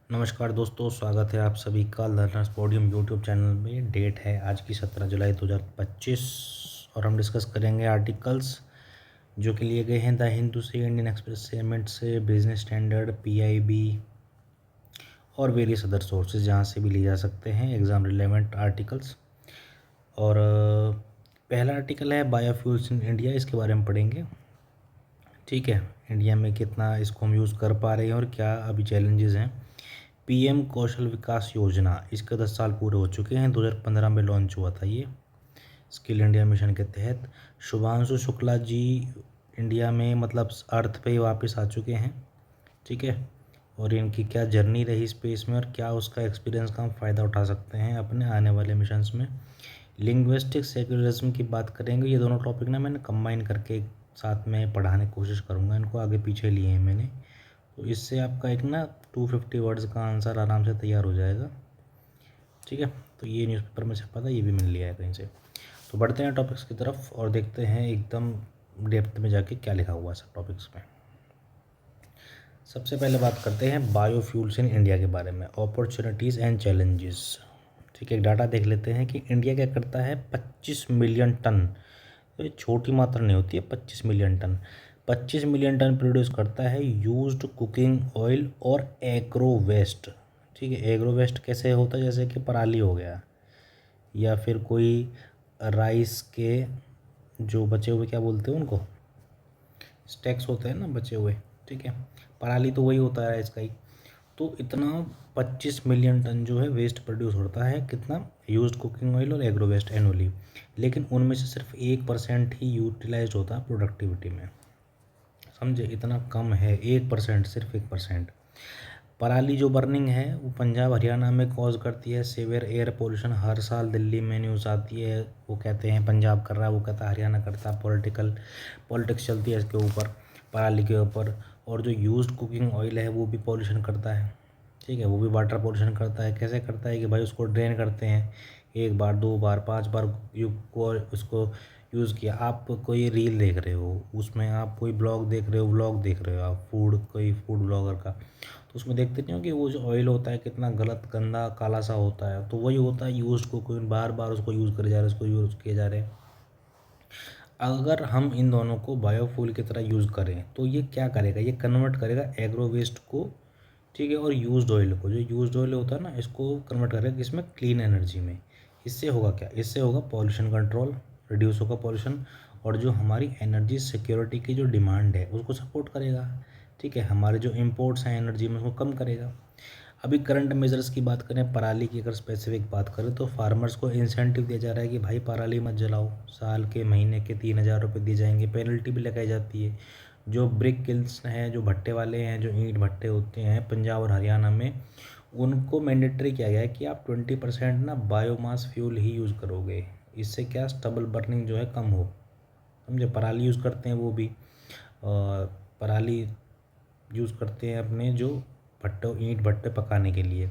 नमस्कार दोस्तों, स्वागत है आप सभी का लर्नर्स पोडियम यूट्यूब चैनल में। डेट है आज की 17 जुलाई 2025 और हम डिस्कस करेंगे आर्टिकल्स जो कि लिए गए हैं द हिंदू से, इंडियन एक्सप्रेस से, मिनट से, बिजनेस स्टैंडर्ड, पीआईबी और वेरियस अदर सोर्सेज जहाँ से भी लिए जा सकते हैं एग्ज़ाम रिलेवेंट आर्टिकल्स। और पहला आर्टिकल है बायोफ्यूल्स इन इंडिया, इसके बारे में पढ़ेंगे। ठीक है, इंडिया में कितना इसको हम यूज़ कर पा रहे हैं और क्या अभी चैलेंजेस हैं। पीएम कौशल विकास योजना, इसके 10 साल पूरे हो चुके हैं। 2015 में लॉन्च हुआ था ये स्किल इंडिया मिशन के तहत। शुभांशु शुक्ला जी इंडिया में मतलब अर्थ पे ही वापस आ चुके हैं। ठीक है, और इनकी क्या जर्नी रही स्पेस में और क्या उसका एक्सपीरियंस का हम फ़ायदा उठा सकते हैं अपने आने वाले मिशंस में। लिंग्विस्टिक सेक्युलरिज्म की बात करेंगे। ये दोनों टॉपिक ना मैंने कंबाइन करके साथ में पढ़ाने की कोशिश करूँगा, इनको आगे पीछे लिए हैं मैंने, तो इससे आपका एक ना 250 वर्ड्स का आंसर आराम से तैयार हो जाएगा। ठीक है, तो ये न्यूज़पेपर में छपा था, ये भी मैंने लिया है कहीं से। तो बढ़ते हैं टॉपिक्स की तरफ और देखते हैं एकदम डेप्थ में जाके क्या लिखा हुआ है सब टॉपिक्स में। सबसे पहले बात करते हैं बायोफ्यूल्स इन इंडिया के बारे में, अपॉर्चुनिटीज़ एंड चैलेंजेस। ठीक है, एक डाटा देख लेते हैं कि इंडिया क्या करता है। 25 मिलियन टन, तो ये छोटी मात्रा नहीं होती है। 25 million ton, 25 million ton produce करता है यूज्ड कुकिंग ऑयल और एग्रो वेस्ट। ठीक है, एग्रो वेस्ट कैसे होता है, जैसे कि पराली हो गया या फिर कोई राइस के जो बचे हुए क्या बोलते हैं उनको, स्टैक्स होते हैं ना बचे हुए। ठीक है, पराली तो वही होता है इसका ही। तो इतना 25 मिलियन टन जो है वेस्ट प्रोड्यूस होता है, कितना, यूज्ड कुकिंग ऑयल और एग्रो वेस्ट एनुअली। लेकिन उनमें से सिर्फ 1% ही यूटिलाइज होता है प्रोडक्टिविटी में। समझे, इतना कम है, 1%, सिर्फ 1%। पराली जो बर्निंग है वो पंजाब हरियाणा में कॉज करती है सीवियर एयर पोल्यूशन। हर साल दिल्ली में न्यूज़ आती है, वो कहते हैं पंजाब कर रहा है, वो कहता है हरियाणा करता है। पॉलिटिक्स चलती है इसके ऊपर, पराली के ऊपर। और जो यूज्ड कुकिंग ऑयल है वो भी पॉल्यूशन करता है। ठीक है, वो भी वाटर पॉल्यूशन करता है। कैसे करता है कि भाई उसको ड्रेन करते हैं, 1 बार 2 बार 5 बार उसको यूज़ किया। आप कोई रील देख रहे हो, उसमें आप कोई ब्लॉग देख रहे हो, व्लॉग देख रहे हो आप, कोई फूड ब्लॉगर का, तो उसमें देखते नहीं हो कि वो जो ऑयल होता है कितना गलत गंदा काला सा होता है। तो वही होता है यूज़ को, कोई बार बार उसको यूज़ करे जा रहे हैं, उसको यूज़ किए जा रहे हैं। अगर हम इन दोनों को बायोफ्यूल की तरह यूज़ करें तो ये क्या करेगा, ये कन्वर्ट करेगा एग्रो वेस्ट को, ठीक है, और यूज्ड ऑयल को, जो यूज्ड ऑयल होता है ना, इसको कन्वर्ट करेगा किसमें, क्लीन एनर्जी में। इससे होगा क्या, इससे होगा पॉल्यूशन कंट्रोल, रिड्यूस होगा पॉल्यूशन, और जो हमारी एनर्जी सिक्योरिटी की जो डिमांड है उसको सपोर्ट करेगा। ठीक है, हमारे जो इम्पोर्ट्स हैं एनर्जी में उसको कम करेगा। अभी करंट मेजर्स की बात करें, पराली की अगर स्पेसिफिक बात करें तो फार्मर्स को इंसेंटिव दिया जा रहा है कि भाई पराली मत जलाओ, साल के महीने के 3,000 रुपये दिए जाएंगे, पेनल्टी भी लगाई जाती है। जो ब्रिक किल्स हैं, जो भट्टे वाले हैं, जो ईंट भट्टे होते हैं पंजाब और हरियाणा में, उनको मैंडेटरी किया गया है कि आप 20% ना बायोमास फ्यूल ही यूज़ करोगे। इससे क्या, स्टबल बर्निंग जो है कम हो। समझे, पराली यूज़ करते हैं वो भी, पराली यूज़ करते हैं अपने जो भट्टों, ईंट भट्टे पकाने के लिए।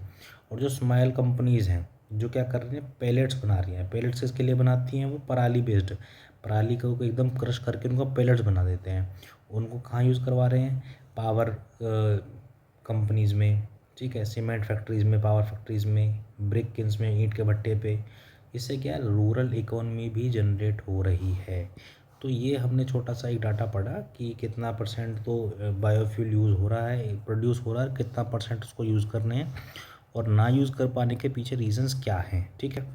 और जो स्मॉल कंपनीज़ हैं जो क्या कर रही हैं, पेलेट्स बना रही हैं। पेलेट्स किसके लिए बनाती हैं, वो पराली बेस्ड, पराली को एकदम क्रश करके उनको पेलेट्स बना देते हैं। उनको कहाँ यूज़ करवा रहे हैं, पावर कंपनीज़ में। ठीक है, सीमेंट फैक्ट्रीज़ में, पावर फैक्ट्रीज़ में, ब्रिक किल्स में, ईंट के भट्टे पे। इससे क्या, रूरल इकोनॉमी भी जनरेट हो रही है। तो ये हमने छोटा सा एक डाटा पढ़ा कि कितना परसेंट तो बायोफ्यूल यूज़ हो रहा है, प्रोड्यूस हो रहा है, कितना परसेंट उसको यूज़ करने हैं, और ना यूज़ कर पाने के पीछे रीजंस क्या हैं। ठीक है,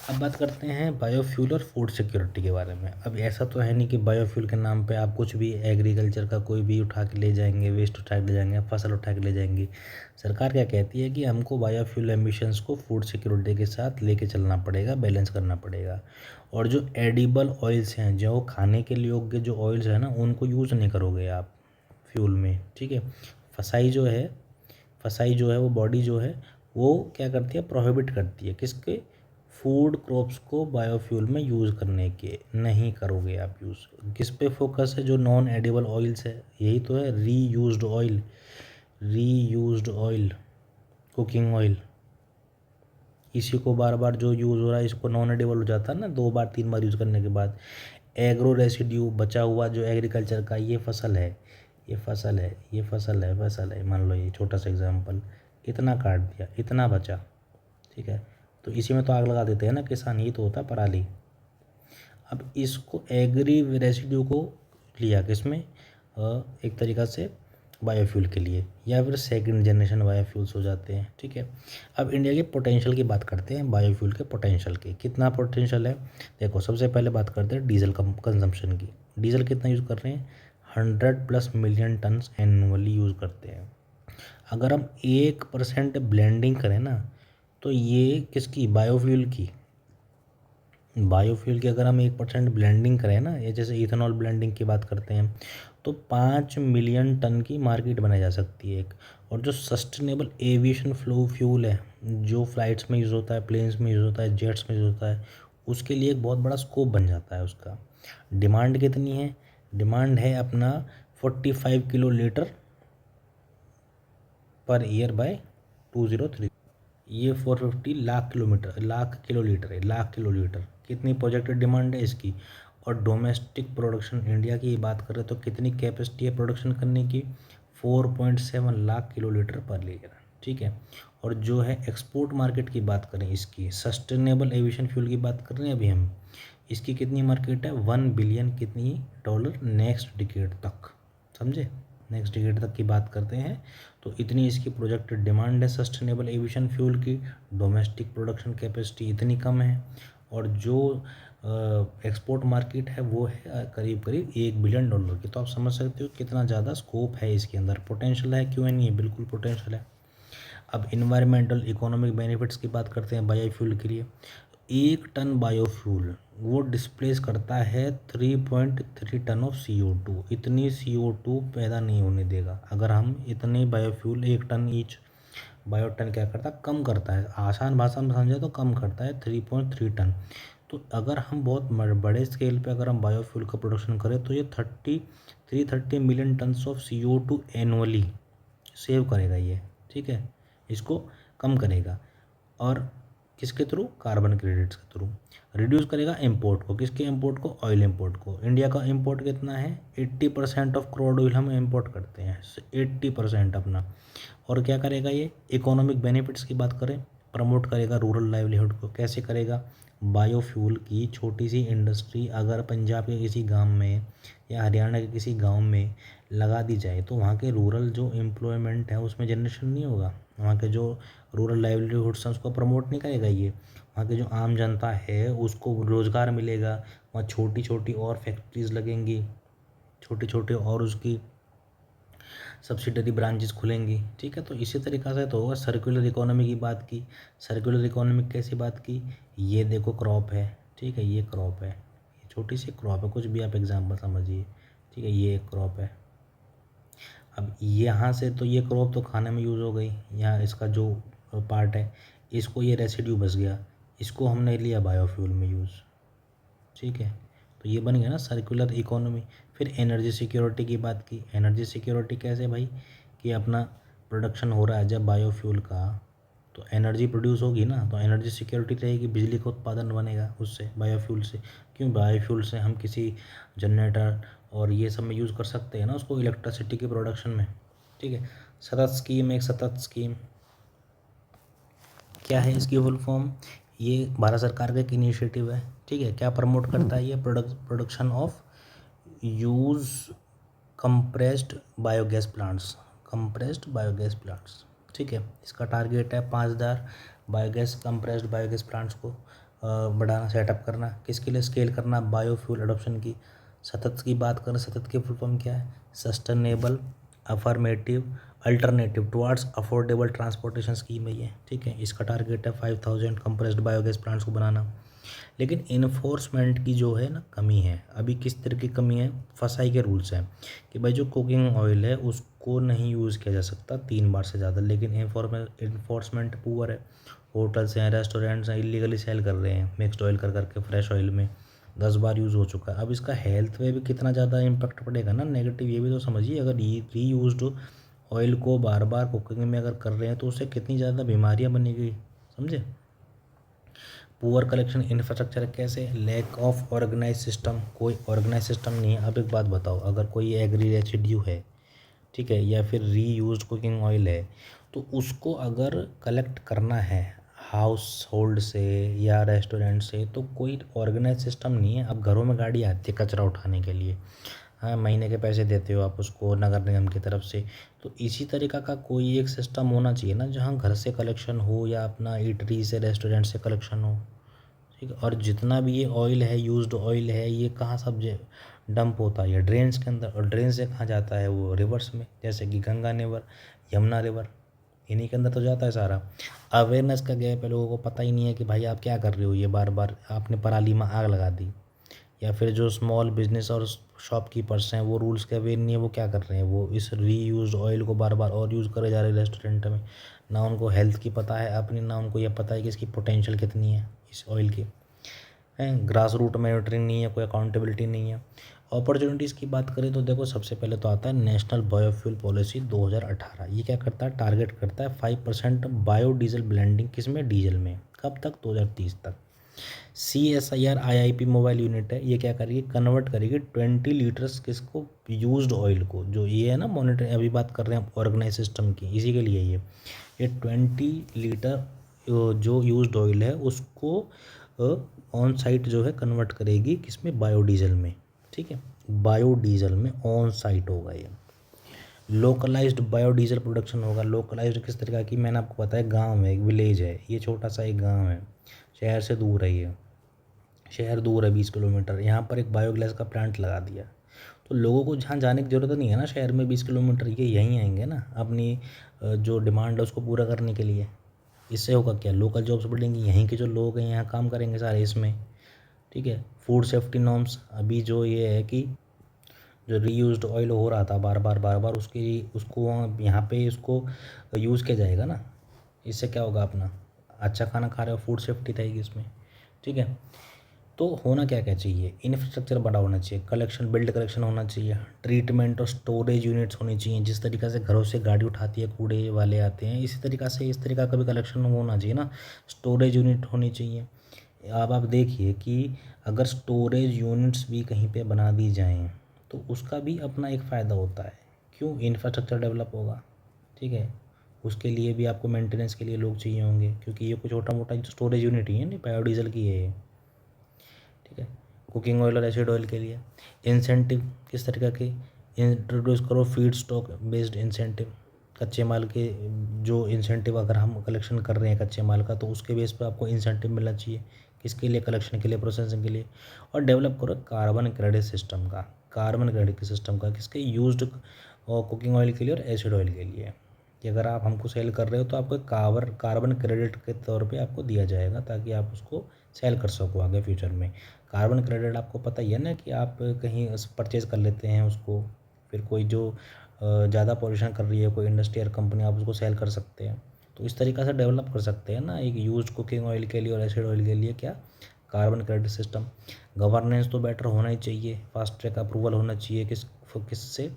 अब बात करते हैं बायोफ्यूल और फूड सिक्योरिटी के बारे में। अब ऐसा तो है नहीं कि बायोफ्यूल के नाम पे आप कुछ भी एग्रीकल्चर का कोई भी उठा के ले जाएंगे, वेस्ट उठा के ले जाएंगे, फसल उठा के ले जाएंगे। सरकार क्या कहती है कि हमको बायोफ्यूल एमिशंस को फूड सिक्योरिटी के साथ लेके चलना पड़ेगा, बैलेंस करना पड़ेगा। और जो एडिबल ऑयल्स हैं, जो खाने के योग्य जो ऑयल्स हैं ना, उनको यूज़ नहीं करोगे आप फ्यूल में। ठीक है, फसाई जो है, वो बॉडी जो है वो क्या करती है, प्रोहिबिट करती है किसके, फूड क्रॉप्स को बायोफ्यूल में यूज़ करने के। नहीं करोगे आप यूज़। किस पे फोकस है, जो नॉन एडिबल ऑयल्स है, यही तो है, रीयूज्ड ऑयल, कुकिंग ऑयल। इसी को बार बार जो यूज़ हो रहा है, इसको नॉन एडिबल हो जाता है ना 2 बार 3 बार यूज़ करने के बाद। एग्रो रेसिड्यू, बचा हुआ जो एग्रीकल्चर का ये फसल है, ये फसल है, ये फसल है, फसल है, मान लो ये छोटा सा एग्जाम्पल, इतना काट दिया, इतना बचा, ठीक है, तो इसी में तो आग लगा देते हैं ना किसान, ये तो होता है पराली। अब इसको एग्री रेसिड्यू को लिया किसमें, एक तरीक़ा से बायोफ्यूल के लिए, या फिर सेकंड जनरेशन बायोफ्यूल्स हो जाते हैं, ठीक है। अब इंडिया के पोटेंशियल की बात करते हैं, बायोफ्यूल के पोटेंशियल की, कितना पोटेंशियल है। देखो सबसे पहले बात करते हैं डीजल कंजम्पशन की। डीजल कितना यूज़ कर रहे हैं, 100+ मिलियन टन्स एनुअली यूज़ करते हैं। अगर हम 1% ब्लेंडिंग करें ना, तो ये किसकी, बायोफ्यूल की, बायोफ्यूल की अगर हम 1% ब्लेंडिंग करें ना, या जैसे इथेनॉल ब्लेंडिंग की बात करते हैं, तो 5 मिलियन टन की मार्केट बनाई जा सकती है एक। और जो सस्टेनेबल एविएशन फ्यूल है, जो फ्लाइट्स में यूज़ होता है, प्लेन्स में यूज़ होता है, जेट्स में यूज़ होता है, उसके लिए एक बहुत बड़ा स्कोप बन जाता है उसका। डिमांड कितनी है, डिमांड है अपना 45 kilo litre per year by 2030। ये 450 lakh kilometre, lakh kilo litre है, लाख किलो लीटर, कितनी प्रोजेक्टेड डिमांड है इसकी। और डोमेस्टिक प्रोडक्शन इंडिया की बात करें तो कितनी कैपेसिटी है प्रोडक्शन करने की, 4.7 lakh kilo litre per year, ठीक है। और जो है एक्सपोर्ट मार्केट की बात करें, इसकी सस्टेनेबल एविएशन फ्यूल की बात कर रहे हैं अभी हम, इसकी कितनी मार्केट है, 1 बिलियन कितनी डॉलर नेक्स्ट डिकेड तक, समझे, नेक्स्ट डिकेड तक की बात करते हैं। तो इतनी इसकी प्रोजेक्टेड डिमांड है सस्टेनेबल एविएशन फ्यूल की, डोमेस्टिक प्रोडक्शन कैपेसिटी इतनी कम है, और जो एक्सपोर्ट मार्केट है वो है करीब करीब 1 बिलियन डॉलर की। तो आप समझ सकते हो कितना ज़्यादा स्कोप है इसके अंदर, पोटेंशियल है, क्यों नहीं है, बिल्कुल पोटेंशियल है। अब इन्वायरमेंटल इकोनॉमिक बेनिफिट्स की बात करते हैं बायोफ्यूल के लिए। 1 टन बायोफ्यूल वो डिस्प्लेस करता है 3.3 टन ऑफ CO2। इतनी CO2 पैदा नहीं होने देगा अगर हम इतने बायोफ्यूल, 1 टन ईच बायोटन क्या करता है, कम करता है, आसान भाषा में समझे तो कम करता है 3.3 टन। तो अगर हम बहुत बड़े स्केल पे अगर हम बायोफ्यूल का प्रोडक्शन करें तो ये 330 million tons of CO2 annually save करेगा ये, ठीक है, इसको कम करेगा। और किसके थ्रू, कार्बन क्रेडिट्स के थ्रू। रिड्यूस करेगा इंपोर्ट को, किसके इंपोर्ट को, ऑयल इंपोर्ट को। इंडिया का इंपोर्ट कितना है, 80% ऑफ क्रूड ऑयल हम इंपोर्ट करते हैं, 80% अपना। और क्या करेगा ये, इकोनॉमिक बेनिफिट्स की बात करें, प्रमोट करेगा रूरल लाइवलीहुड को, कैसे करेगा, बायोफ्यूल की छोटी सी इंडस्ट्री अगर पंजाब के किसी गांव में या हरियाणा के किसी गांव में लगा दी जाए तो वहाँ के रूरल जो एम्प्लॉयमेंट है उसमें जनरेशन नहीं होगा, वहाँ के जो रूरल लाइवलीहुड्स हैं उसको प्रमोट नहीं करेगा ये, वहाँ की जो आम जनता है उसको रोज़गार मिलेगा, वहाँ छोटी छोटी और फैक्ट्रीज़ लगेंगी, छोटे छोटे और उसकी सब्सिडरी ब्रांचेस खुलेंगी, ठीक है। तो इसी तरीक़ा से तो होगा। सर्कुलर इकोनॉमी की बात की, सर्कुलर इकोनॉमी कैसी बात की, ये देखो क्रॉप है, ठीक है, ये क्रॉप है, ये छोटी सी क्रॉप है, कुछ भी आप एग्जाम्पल समझिए, ठीक है, ये एक क्रॉप है। अब यहाँ से तो ये क्रॉप तो खाने में यूज़ हो गई, यहाँ इसका जो पार्ट है इसको ये रेसिड्यू बच गया, इसको हमने लिया बायोफ्यूल में यूज़, ठीक है। तो ये बन गया ना सर्कुलर इकोनॉमी। फिर एनर्जी सिक्योरिटी की बात की, एनर्जी सिक्योरिटी कैसे भाई, कि अपना प्रोडक्शन हो रहा है जब बायोफ्यूल का, तो एनर्जी प्रोड्यूस होगी ना, तो एनर्जी सिक्योरिटी रहेगी, बिजली का उत्पादन बनेगा उससे, बायोफ्यूल से। क्यों, बायोफ्यूल से हम किसी जनरेटर और ये सब में यूज़ कर सकते हैं ना उसको, इलेक्ट्रिसिटी के प्रोडक्शन में, ठीक है। सतत स्कीम, एक सतत स्कीम क्या है इसकी फुल फॉर्म, ये भारत सरकार का एक इनिशिएटिव है, ठीक है। क्या प्रमोट करता है ये, production of use compressed biogas plants, compressed biogas plants, ठीक है। इसका टारगेट है 5000 बायोगैस, कंप्रेस्ड बायोगैस प्लांट्स को बढ़ाना, सेटअप करना, किसके लिए, स्केल करना, बायोफ्यूल एडॉप्शन की। सतत की बात करें, सतत की फुल फॉर्म क्या है, sustainable affirmative alternative towards affordable transportation scheme है ये, ठीक है। इसका टारगेट है 5000 कंप्रेस्ड बायोगैस प्लांट्स को बनाना। लेकिन इन्फोर्समेंट की जो है ना कमी है, अभी किस तरह की कमी है, फसाई के रूल्स हैं कि भाई जो कुकिंग ऑयल है उसको नहीं यूज़ किया जा सकता 3 बार से ज़्यादा, लेकिन इन्फोर्समेंट पुअर है। होटल्स हैं, रेस्टोरेंट्स हैं, इलीगली सेल कर रहे हैं मिक्स्ड ऑयल कर करके फ्रेश ऑयल में, 10 बार यूज़ हो चुका है। अब इसका हेल्थ पे भी कितना ज़्यादा इम्पैक्ट पड़ेगा ना नेगेटिव, ये भी तो समझिए। अगर रीयूज्ड ऑयल को बार बार कुकिंग में अगर कर रहे हैं तो उससे कितनी ज़्यादा बीमारियाँ बनेगी, समझे। पुअर कलेक्शन इंफ्रास्ट्रक्चर कैसे, लैक ऑफ ऑर्गेनाइज सिस्टम, कोई ऑर्गेनाइज सिस्टम नहीं है। अब एक बात बताओ, अगर कोई एग्री रेसिड्यू है ठीक है, या फिर रीयूज्ड कुकिंग ऑयल है, तो उसको अगर कलेक्ट करना है हाउस होल्ड से या रेस्टोरेंट से, तो कोई ऑर्गेनाइज सिस्टम नहीं है। अब घरों में गाड़ी आती है कचरा उठाने के लिए, हाँ, महीने के पैसे देते हो आप उसको नगर निगम की तरफ से। तो इसी तरीक़ा का कोई एक सिस्टम होना चाहिए ना, जहाँ घर से कलेक्शन हो या अपना ईटरी से रेस्टोरेंट से कलेक्शन हो, ठीक है। और जितना भी ये ऑयल है, यूज्ड ऑयल है, ये कहाँ सब डंप होता है? ये ड्रेन्स के अंदर। और ड्रेन से कहाँ जाता है? वो रिवर्स में, जैसे कि गंगा रिवर, यमुना रिवर, इन्हीं के अंदर तो जाता है सारा। अवेयरनेस का गैप है, लोगों को पता ही नहीं है कि भाई आप क्या कर रहे हो, ये बार बार आपने पराली में आग लगा दी। या फिर जो स्मॉल बिजनेस और शॉपकीपर्स हैं, वो रूल्स के अवेयर नहीं है, वो क्या कर रहे हैं, वो इस रीयूज्ड ऑयल को बार बार और यूज़ करे जा रहे हैं रेस्टोरेंट में। ना उनको हेल्थ की पता है अपनी, ना उनको ये पता है कि इसकी पोटेंशियल कितनी है इस ऑयल की, हैं। ग्रास रूट मॉनिटरिंग नहीं है, कोई अकाउंटेबिलिटी नहीं है। अपॉर्चुनिटीज़ की बात करें तो देखो, सबसे पहले तो आता है नेशनल बायोफ्यूल पॉलिसी 2018। ये क्या करता है? टारगेट करता है 5% बायोडीजल ब्लेंडिंग, किसमें? डीजल में। कब तक? 2030 तक। CSIR IIP मोबाइल यूनिट है, ये क्या करेगी? कन्वर्ट करेगी 20 लीटर्स किसको? यूज्ड ऑयल को। जो ये है ना मॉनिटर, अभी बात कर रहे हैं ऑर्गेनाइज सिस्टम की, इसी के लिए ये 20 लीटर जो यूज्ड ऑयल है उसको ऑन साइट जो है कन्वर्ट करेगी किसमें? बायोडीजल में, ठीक है। बायोडीजल में ऑन साइट होगा ये। लोकलाइज्ड बायोडीजल प्रोडक्शन होगा। लोकलाइज्ड किस तरह की? मैंने आपको बताया, गांव है, एक विलेज है, ये छोटा सा एक गांव है, शहर से दूर है ये, शहर दूर है 20 किलोमीटर। यहाँ पर एक बायोगैस का प्लांट लगा दिया, तो लोगों को जहाँ जाने की ज़रूरत नहीं है ना, शहर में 20 किलोमीटर, ये यहीं आएंगे ना अपनी जो डिमांड है उसको पूरा करने के लिए। इससे होगा क्या? लोकल जॉब्स बढ़ेंगी, यहीं के जो लोग हैं यहाँ काम करेंगे सारे इसमें, ठीक है। फूड सेफ्टी नॉर्म्स, अभी जो ये है कि जो रीयूज्ड ऑयल हो रहा था बार बार उसको यहाँ पे उसको यूज़ किया जाएगा ना। इससे क्या होगा? अपना अच्छा खाना खा रहे हो, फूड सेफ्टी रहेगी इसमें, ठीक है। तो होना क्या क्या चाहिए? इंफ्रास्ट्रक्चर बड़ा होना चाहिए, कलेक्शन बिल्ड कलेक्शन होना चाहिए, ट्रीटमेंट और स्टोरेज यूनिट्स होनी चाहिए। जिस तरीक़े से घरों से गाड़ी उठाती है, कूड़े वाले आते हैं, इसी तरीक़ा से इस तरीक़ा का भी कलेक्शन होना चाहिए ना। स्टोरेज यूनिट होनी चाहिए। अब आप देखिए कि अगर स्टोरेज यूनिट्स भी कहीं पे बना दी जाएँ तो उसका भी अपना एक फ़ायदा होता है। क्यों? इंफ्रास्ट्रक्चर डेवलप होगा, ठीक है। उसके लिए भी आपको मेंटेनेंस के लिए लोग चाहिए होंगे, क्योंकि ये कोई छोटा मोटा स्टोरेज यूनिट ही है नहीं, बायोडीजल की है ये, ठीक है। कुकिंग ऑयल और एसिड ऑयल के लिए इंसेंटिव किस तरीके के इंट्रोड्यूस करो? फीड स्टॉक बेस्ड इंसेंटिव, कच्चे माल के जो इंसेंटिव अगर हम कलेक्शन कर रहे हैं कच्चे माल का, तो उसके बेस पर आपको इंसेंटिव मिलना चाहिए। किसके लिए? कलेक्शन के लिए, प्रोसेसिंग के लिए। और डेवलप करो कार्बन क्रेडिट सिस्टम का, कार्बन क्रेडिट के सिस्टम का, किसके? यूज्ड और कुकिंग ऑयल के लिए और एसिड ऑयल के लिए, कि अगर आप हमको सेल कर रहे हो तो आपको कार्बन क्रेडिट के तौर पे आपको दिया जाएगा, ताकि आप उसको सेल कर सको आगे फ्यूचर में। कार्बन क्रेडिट आपको पता ही है ना, कि आप कहीं परचेज़ कर लेते हैं उसको, फिर कोई जो ज़्यादा पॉल्यूशन कर रही है कोई इंडस्ट्री या कंपनी, आप उसको सेल कर सकते हैं। तो इस तरीक़ा से डेवलप कर सकते हैं ना एक यूज्ड कुकिंग ऑयल के लिए और एसिड ऑयल के लिए, क्या? Carbon credit system. गवर्नेंस तो बेटर होना ही चाहिए, फास्ट ट्रैक अप्रूवल होना चाहिए किससे?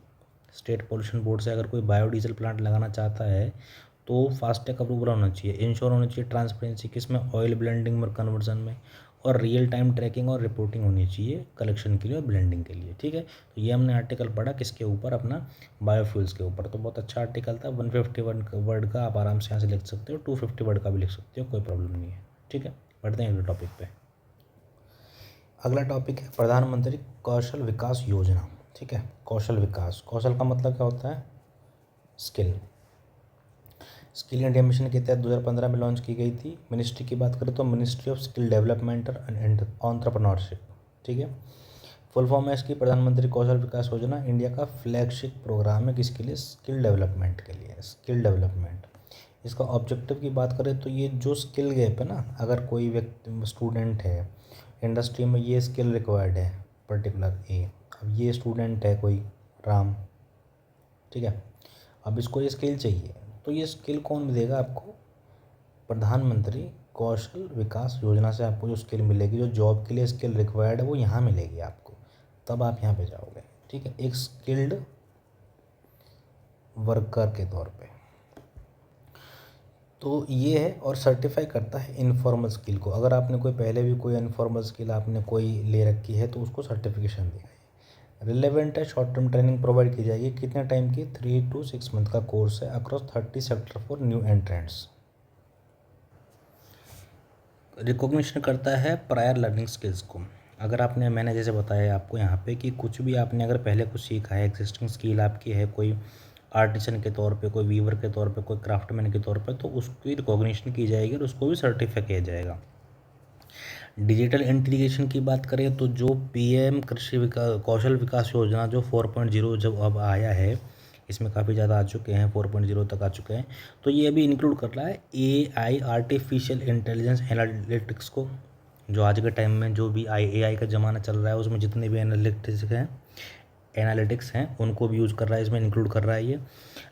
स्टेट पोल्यूशन बोर्ड से। अगर कोई बायोडीजल प्लांट लगाना चाहता है तो फास्ट ट्रैक अप्रूवल होना चाहिए। इंश्योर होना चाहिए ट्रांसपेरेंसी, किसमें? ऑयल ब्लेंडिंग और कन्वर्जन में। और रियल टाइम ट्रैकिंग और रिपोर्टिंग होनी चाहिए कलेक्शन के लिए और ब्लेंडिंग के लिए, ठीक है। तो ये हमने आर्टिकल पढ़ा किसके ऊपर? अपना बायोफ्यूल्स के ऊपर। तो बहुत अच्छा आर्टिकल था। 151 वर्ड का आप आराम से यहाँ से लिख सकते हो, 250 वर्ड का भी लिख सकते हो, कोई प्रॉब्लम नहीं है, ठीक है। बढ़ते हैं अगले टॉपिक पे। अगला टॉपिक है प्रधानमंत्री कौशल विकास योजना, ठीक है। कौशल विकास, कौशल का मतलब क्या होता है? स्किल। स्किल इंडिया मिशन के तहत 2015 में लॉन्च की गई थी। मिनिस्ट्री की बात करें तो ministry of skill development and entrepreneurship, ठीक है। फुल फॉर्म है इसकी प्रधानमंत्री कौशल विकास योजना। इंडिया का फ्लैगशिप प्रोग्राम है किसके लिए? स्किल डेवलपमेंट के लिए, स्किल डेवलपमेंट। इसका ऑब्जेक्टिव की बात करें तो ये जो स्किल गैप है ना, अगर कोई व्यक्ति स्टूडेंट है इंडस्ट्री में, ये स्किल रिक्वायर्ड है पर्टिकुलर ए, अब ये स्टूडेंट है कोई राम, ठीक है। अब इसको ये स्किल चाहिए, तो ये स्किल कौन देगा आपको? प्रधानमंत्री कौशल विकास योजना से आपको जो स्किल मिलेगी, जो जॉब के लिए स्किल रिक्वायर्ड है, वो यहाँ मिलेगी आपको, तब आप यहाँ पे जाओगे, ठीक है, एक स्किल्ड वर्कर के तौर पे। तो ये है, और सर्टिफाई करता है इनफॉर्मल स्किल को। अगर आपने कोई पहले भी कोई इनफॉर्मल स्किल आपने कोई ले रखी है तो उसको सर्टिफिकेशन देगा। रिलेवेंट है, शॉर्ट टर्म ट्रेनिंग प्रोवाइड की जाएगी। कितने टाइम की? 3 to 6 मंथ का कोर्स है across 30 sector for new entrants. Recognition करता है प्रायर लर्निंग स्किल्स को। अगर आपने, मैंने जैसे बताया आपको यहाँ पे कि कुछ भी आपने अगर पहले कुछ सीखा है, एग्जिस्टिंग स्किल आपकी है, कोई आर्टिसन के तौर पे, कोई वीवर के तौर पे, कोई क्राफ्टमैन के तौर पे, तो उसकी रिकॉग्निशन की जाएगी और उसको भी सर्टिफाई किया जाएगा। डिजिटल इंटीग्रेशन की बात करें तो जो पीएम कृषि विकास कौशल विकास योजना जो 4.0 जब अब आया है, इसमें काफ़ी ज़्यादा आ चुके हैं, 4.0 तक आ चुके हैं, तो ये अभी इंक्लूड कर रहा है एआई, आर्टिफिशियल इंटेलिजेंस एनालिटिक्स को। जो आज के टाइम में जो भी एआई का ज़माना चल रहा है, उसमें जितने भी एनालिटिक्स हैं उनको भी यूज़ कर रहा है, इसमें इंक्लूड कर रहा है ये।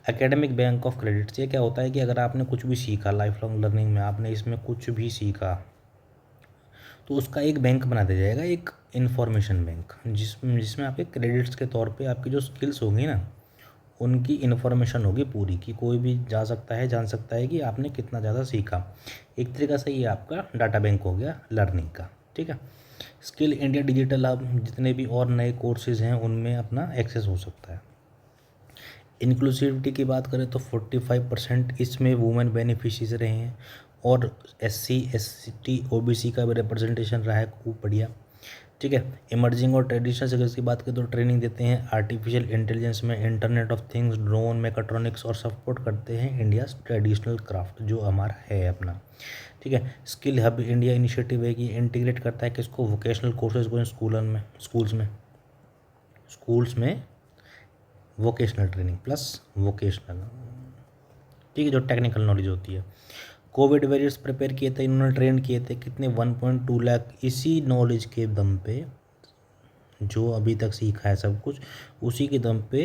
एकेडमिक बैंक ऑफ क्रेडिट्स, ये क्या होता है कि अगर आपने कुछ भी सीखा लाइफ लॉन्ग लर्निंग में, आपने इसमें कुछ भी सीखा, तो उसका एक बैंक बना दिया जाएगा, एक इन्फॉर्मेशन बैंक, जिसमें आपके क्रेडिट्स के तौर पे आपकी जो स्किल्स होंगी ना, उनकी इन्फॉर्मेशन होगी पूरी, कि कोई भी जा सकता है, जान सकता है कि आपने कितना ज़्यादा सीखा। एक तरीक़ा से ये आपका डाटा बैंक हो गया लर्निंग का, ठीक है। स्किल इंडिया डिजिटल हब, जितने भी और नए कोर्सेज़ हैं उनमें अपना एक्सेस हो सकता है। इंक्लूसिविटी की बात करें तो 45% इसमें वुमेन बेनिफिशरीज रहे हैं, और SC ST OBC का भी रिप्रेजेंटेशन रहा है, खूब बढ़िया, ठीक है। इमर्जिंग और ट्रेडिशनल स्किल्स की बात करें तो ट्रेनिंग देते हैं आर्टिफिशियल इंटेलिजेंस में, internet of things, drone, mechatronics, और सपोर्ट करते हैं इंडिया ट्रेडिशनल क्राफ्ट जो हमारा है अपना, ठीक है। स्किल हब इंडिया इनिशिएटिव है कि इंटीग्रेट करता है किसको? वोकेशनल कोर्सेज को स्कूल्स में वोकेशनल ट्रेनिंग प्लस वोकेशनल, ठीक है, जो टेक्निकल नॉलेज होती है। कोविड वॉरियर्स प्रिपेयर किए थे इन्होंने, ट्रेन किए थे कितने? 1.2 लाख, इसी नॉलेज के दम पे, जो अभी तक सीखा है सब कुछ, उसी के दम पे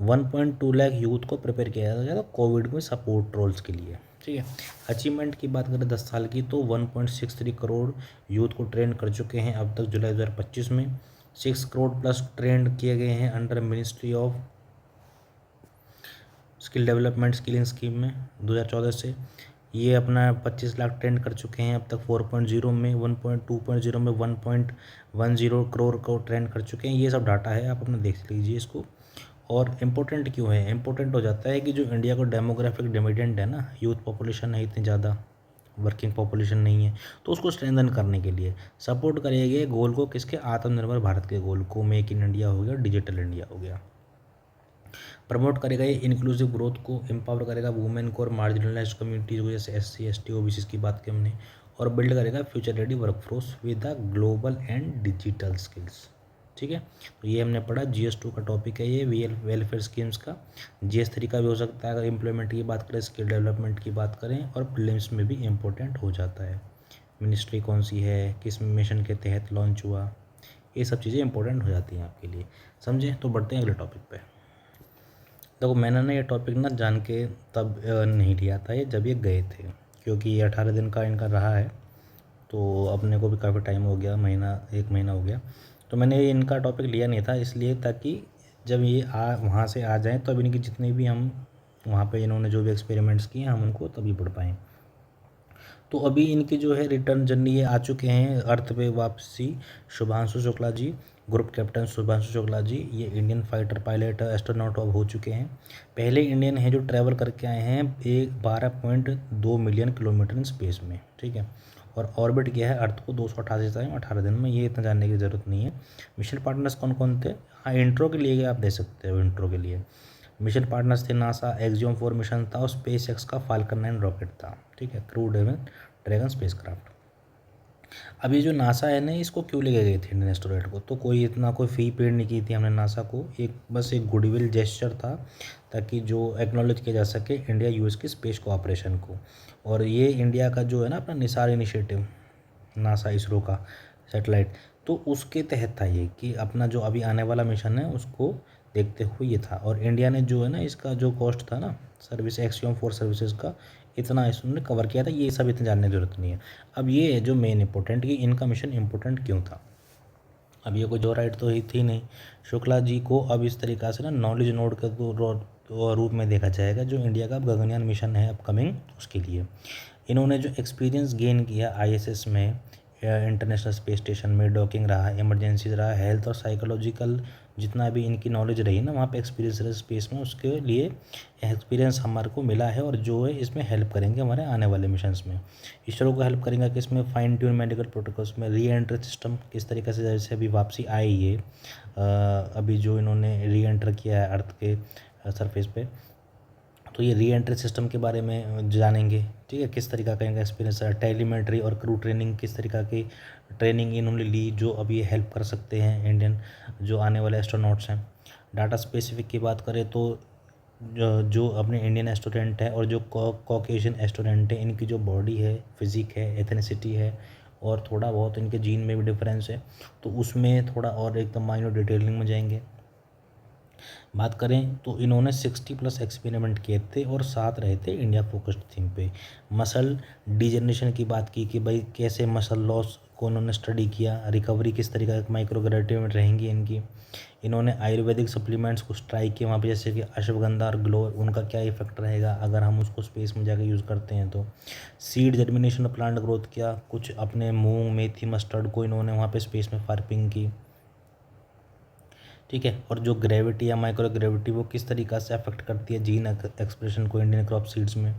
1.2 लाख यूथ को प्रिपेयर किया गया था कोविड में सपोर्ट रोल्स के लिए, ठीक है। अचीवमेंट की बात करें 10 साल की तो 1.63 करोड़ यूथ को ट्रेन कर चुके हैं अब तक जुलाई 2025 में। 6 करोड़ प्लस ट्रेंड किए गए हैं under ministry of skill development skilling scheme में 2014 से। ये अपना 25 लाख ट्रेंड कर चुके हैं अब तक 4.0 में, 1.2.0 में 1.10 करोड़ को ट्रेंड कर चुके हैं। ये सब डाटा है, आप अपना देख लीजिए इसको। और इम्पोर्टेंट क्यों है? इम्पोर्टेंट हो जाता है कि जो इंडिया को डेमोग्राफिक डिविडेंड है ना, यूथ पॉपुलेशन है इतनी ज़्यादा, वर्किंग पॉपुलेशन नहीं है, तो उसको स्ट्रेंथन करने के लिए सपोर्ट करेंगे गोल को, किसके? आत्मनिर्भर भारत के गोल को, मेक इन इंडिया हो गया, डिजिटल इंडिया हो गया। प्रमोट करेगा ये इंक्लूसिव ग्रोथ को, एम्पावर करेगा वुमेन को और मार्जिनलाइज्ड कम्युनिटीज़ को, जैसे SC ST OBC की बात की हमने, और बिल्ड करेगा future ready workforce with the global and digital skills, ठीक है। तो ये हमने पढ़ा, GS2 का टॉपिक है ये, वेलफेयर स्कीम्स का। GS3 का भी हो सकता है अगर एम्प्लॉयमेंट की बात करें, स्किल डेवलपमेंट की बात करें, और प्रीलिम्स में भी इम्पोर्टेंट हो जाता है। मिनिस्ट्री कौन सी है, किस मिशन के तहत लॉन्च हुआ, ये सब चीज़ें इंपॉर्टेंट हो जाती हैं आपके लिए, समझे। तो बढ़ते हैं अगले टॉपिक पे। देखो मैंने ना ये टॉपिक ना जान के तब नहीं लिया था ये, जब ये गए थे, क्योंकि ये 18 दिन का इनका रहा है, तो अपने को भी काफ़ी टाइम हो गया, एक महीना हो गया, तो मैंने ये इनका टॉपिक लिया नहीं था इसलिए, ताकि जब ये वहाँ से आ जाएँ तो अब इनकी जितनी भी हम वहाँ पे इन्होंने जो भी एक्सपेरिमेंट्स किए हम उनको तभी पढ़ पाएँ। तो अभी इनकी जो है रिटर्न जर्नी ये आ चुके हैं अर्थ पे वापसी। शुभांशु शुक्ला जी, ग्रुप कैप्टन शुभांशु शुक्ला जी, ये इंडियन फाइटर पायलट एस्ट्रोनॉट अब हो चुके हैं। पहले इंडियन हैं जो ट्रैवल करके आए हैं 12.2 मिलियन किलोमीटर इन स्पेस में, ठीक है। और ऑर्बिट किया है अर्थ को 288 टाइम 18 दिन में, ये इतना जानने की ज़रूरत नहीं है। मिशन पार्टनर्स कौन कौन थे? हाँ, इंट्रो के लिए आप दे सकते हो, इंट्रो के लिए मिशन पार्टनर्स थे नासा, एक्सियोम 4 मिशन था, और स्पेस एक्स का फाल्कन 9 रॉकेट था, ठीक है, क्रू ड्रैगन स्पेसक्राफ्ट। अब ये जो नासा है ना, इसको क्यों लेके गए थे इंडियन एस्ट्रोनॉट को? तो कोई फ़ी पेड नहीं की थी हमने नासा को, बस एक गुडविल जेस्चर था, ताकि जो एक्नॉलेज किया जा सके इंडिया US की स्पेस कोऑपरेशन को। और ये इंडिया का जो है ना अपना निसार इनिशिएटिव, नासा इसरो का सैटेलाइट, तो उसके तहत था ये, कि अपना जो अभी आने वाला मिशन है उसको देखते हुए ये था। और इंडिया ने जो है ना इसका जो कॉस्ट था ना सर्विस, एक्सियोम 4 सर्विसेज का, इतना इसने कवर किया था, ये सब इतने जानने की ज़रूरत नहीं है। अब ये है जो मेन इंपॉर्टेंट, कि इनका मिशन इंपॉर्टेंट क्यों था। अब ये कोई जो राइट तो ही थी नहीं। शुक्ला जी को अब इस तरीक़ा से ना नॉलेज नोड के रूप में देखा जाएगा, जो इंडिया का गगनयान मिशन है अपकमिंग, उसके लिए इन्होंने जो एक्सपीरियंस गेन किया ISS में, इंटरनेशनल स्पेस स्टेशन में डॉकिंग रहा, इमरजेंसीज रहा, हेल्थ और साइकोलॉजिकल जितना भी इनकी नॉलेज रही ना वहाँ पे एक्सपीरियंस रहे स्पेस में, उसके लिए एक्सपीरियंस हमारे को मिला है और जो है इसमें हेल्प करेंगे हमारे आने वाले मिशंस में। इसरो को हेल्प करेंगे कि इसमें फाइन ट्यून मेडिकल प्रोटोकॉल्स में री एंट्री सिस्टम किस तरीके से, जैसे अभी वापसी आई है अभी जो इन्होंने री एंटर किया है अर्थ के सरफेस पे, तो ये री एंट्री सिस्टम के बारे में जानेंगे। ठीक है, किस तरीका का इनका एक्सपीरियंस है, टेलीमेट्री और क्रू ट्रेनिंग किस तरीका की ट्रेनिंग इन्होंने ली जो अब ये हेल्प कर सकते हैं इंडियन जो आने वाले एस्ट्रोनॉट्स हैं। डाटा स्पेसिफिक की बात करें तो जो अपने इंडियन स्टूडेंट है और जो कॉकेशियन स्टूडेंट है, इनकी जो बॉडी है, फिजिक है, एथनिसिटी है और थोड़ा बहुत इनके जीन में भी डिफरेंस है, तो उसमें थोड़ा और एकदम माइनर डिटेलिंग में जाएंगे। बात करें तो इन्होंने 60+ एक्सपेरिमेंट किए थे और साथ रहे थे इंडिया फोकस्ड थीम पे। मसल डिजनरेशन की बात की कि भाई कैसे मसल लॉस को उन्होंने स्टडी किया, रिकवरी किस तरीके का माइक्रोग्रेविटी में रहेंगी इनकी। इन्होंने आयुर्वेदिक सप्लीमेंट्स को ट्राई किया वहाँ पे, जैसे कि अश्वगंधा और ग्लो, उनका क्या इफेक्ट रहेगा अगर हम उसको स्पेस में जाकर यूज़ करते हैं तो। सीड जर्मिनेशन और प्लांट ग्रोथ किया, कुछ अपने मूंग मेथी मस्टर्ड को इन्होंने वहाँ पे स्पेस में फार्मिंग की। ठीक है, और जो ग्रेविटी या माइक्रो ग्रेविटी वो किस तरीक़ा से अफेक्ट करती है जीन एक्सप्रेशन को इंडियन क्रॉप सीड्स में।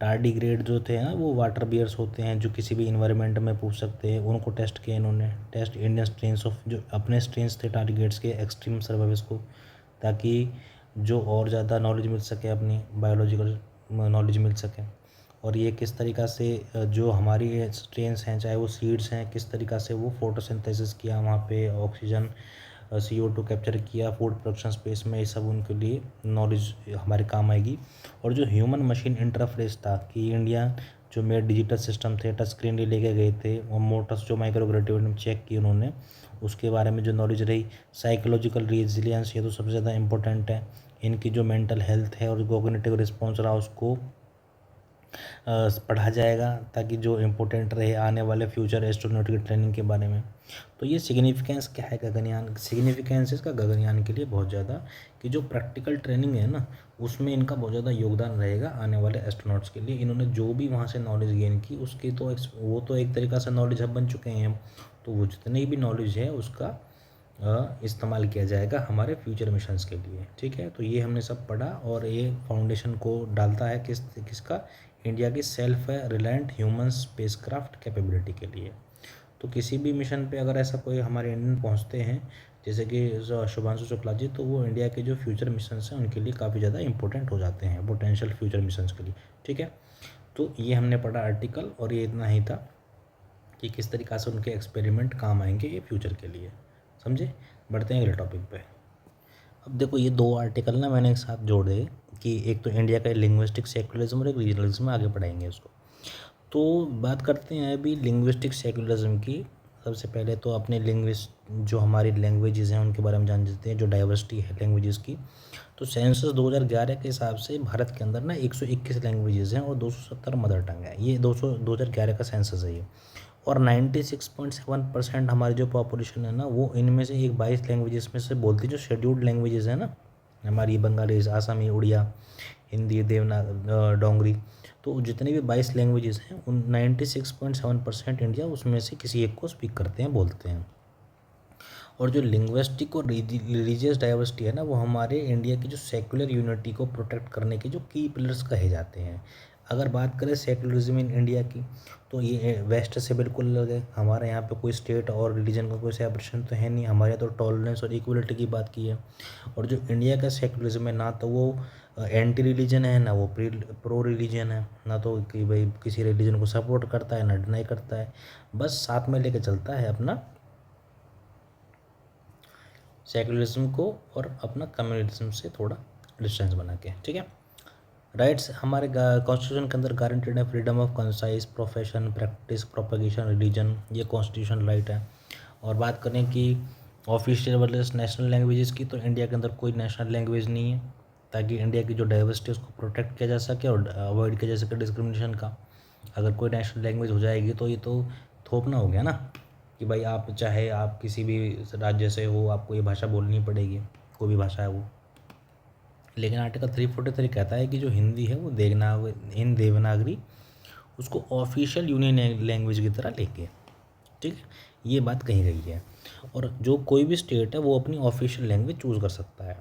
टार्डीग्रेड जो थे ना वो वाटर बियर्स होते हैं जो किसी भी इन्वायरमेंट में पूछ सकते हैं, उनको टेस्ट किया इन्होंने। टेस्ट इंडियन स्ट्रेन्स ऑफ, जो अपने स्ट्रेन्स थे टारगेट्स के एक्सट्रीम सर्वाइवल्स को, ताकि जो और ज़्यादा नॉलेज मिल सके, अपनी बायोलॉजिकल नॉलेज मिल सके। और ये किस तरीक़ा से जो हमारी स्ट्रेन्स हैं चाहे वो सीड्स हैं, किस तरीक़ा से वो फोटोसिंथेसिस किया वहाँ पे, ऑक्सीजन CO2 कैप्चर किया फूड प्रोडक्शन स्पेस में, ये सब उनके लिए नॉलेज हमारे काम आएगी। और जो ह्यूमन मशीन इंटरफेस था कि इंडिया जो मेरे डिजिटल सिस्टम थे, टच स्क्रीन लेके गए थे और मोटर्स जो माइक्रोग्रेविटी चेक की उन्होंने, उसके बारे में जो नॉलेज रही। साइकोलॉजिकल रेजिलियंस, ये तो सबसे ज़्यादा इंपॉर्टेंट है। इनकी जो मेंटल हेल्थ है और कोग्निटिव रिस्पॉन्स रहा उसको पढ़ा जाएगा ताकि जो इम्पोर्टेंट रहे आने वाले फ्यूचर एस्ट्रोनॉट की ट्रेनिंग के बारे में। तो ये सिग्निफिकेंस क्या है गगनयान, सिग्निफिकेंस इसका गगनयान के लिए बहुत ज़्यादा कि जो प्रैक्टिकल ट्रेनिंग है ना उसमें इनका बहुत ज़्यादा योगदान रहेगा आने वाले एस्ट्रोनॉट्स के लिए। इन्होंने जो भी वहाँ से नॉलेज गेन की उसकी तो वो तो एक तरीक़ा से नॉलेज हब बन चुके हैं हम, तो वो जितनी भी नॉलेज है उसका इस्तेमाल किया जाएगा हमारे फ्यूचर मिशंस के लिए। ठीक है, तो ये हमने सब पढ़ा और ये फाउंडेशन को डालता है किसका, इंडिया की self reliant human spacecraft capability के लिए। तो किसी भी मिशन पे अगर ऐसा कोई हमारे इंडियन पहुंचते हैं जैसे कि शुभांशु शुक्ला जी, तो वो इंडिया के जो फ्यूचर मिशंस हैं उनके लिए काफ़ी ज़्यादा इंपॉर्टेंट हो जाते हैं, पोटेंशियल फ्यूचर मिशंस के लिए। ठीक है, तो ये हमने पढ़ा आर्टिकल और ये इतना ही था कि किस तरीक़ा से उनके एक्सपेरिमेंट काम आएंगे ये फ्यूचर के लिए। समझे, बढ़ते हैं अगले टॉपिक पे। अब देखो ये 2 आर्टिकल ना मैंने एक साथ जोड़े कि एक तो इंडिया का लिंग्विस्टिक सेक्युलरिज्म और एक रीजनलिज्म में आगे पढ़ाएंगे उसको। तो बात करते हैं अभी लिंग्विस्टिक सेक्युलरिज्म की। सबसे पहले तो अपने जो हमारी लैंग्वेजेस हैं उनके बारे में जान लेते हैं, जो डाइवर्सिटी है लैंग्वेजेस की। तो सेंसस 2011 के हिसाब से भारत के अंदर ना 121 लैंग्वेजेस हैं और 270 मदर टंग है। ये 2011 का सेंसस है ये। और 96.7% हमारी जो पॉपुलेशन है ना वो इनमें से 22 लैंग्वेजेस में से बोलती है, जो शेड्यूल्ड लैंग्वेजेस है ना हमारी, बंगाली, आसामी, उड़िया, हिंदी, डोंगरी। तो जितने भी 22 लैंग्वेजेस हैं उन 96.7% इंडिया उसमें से किसी एक को स्पीक करते हैं, बोलते हैं। और जो लिंग्विस्टिक और रिलीजियस डाइवर्सिटी है ना वो हमारे इंडिया की जो सेकुलर यूनिटी को प्रोटेक्ट करने के जो की पिलर्स कहे जाते हैं। अगर बात करें सेकुलरिज्म इन इंडिया की तो ये वेस्ट से बिल्कुल अलग है। हमारे यहाँ पे कोई स्टेट और रिलीजन का कोई सेपरेशन तो है नहीं, हमारे यहाँ तो टॉलरेंस और इक्वलिटी की बात की है। और जो इंडिया का सेकुलरिज्म है ना तो वो एंटी रिलीजन है ना वो प्रो रिलीजन है, ना तो कि भाई किसी रिलीजन को सपोर्ट करता है ना डिनाई करता है, बस साथ में लेके चलता है अपना सेकुलरिज्म को और अपना कम्युनिज्म से थोड़ा डिस्टेंस बना के। ठीक है, राइट्स हमारे कॉन्स्टिट्यूशन के अंदर गारंटेड है, freedom of concise, profession, practice, propagation, religion, ये कॉन्स्टिट्यूशन राइट है। और बात करें कि ऑफिशियल वर्सेस नेशनल लैंग्वेजेस की, तो इंडिया के अंदर कोई नेशनल लैंग्वेज नहीं है ताकि इंडिया की जो डाइवर्सिटी है उसको प्रोटेक्ट किया जा सके और अवॉइड किया जा सके डिस्क्रिमिनेशन का। अगर कोई नेशनल लैंग्वेज हो जाएगी तो ये तो थोपना हो गया ना कि भाई आप चाहे आप किसी भी राज्य से हो आपको ये भाषा बोलनी पड़ेगी, कोई भी भाषा है वो। लेकिन आर्टिकल 343 कहता है कि जो हिंदी है वो देवनागरी उसको ऑफिशियल यूनियन लैंग्वेज की तरह लेंगे। ठीक है, ये बात कही गई है। और जो कोई भी स्टेट है वो अपनी ऑफिशियल लैंग्वेज चूज़ कर सकता है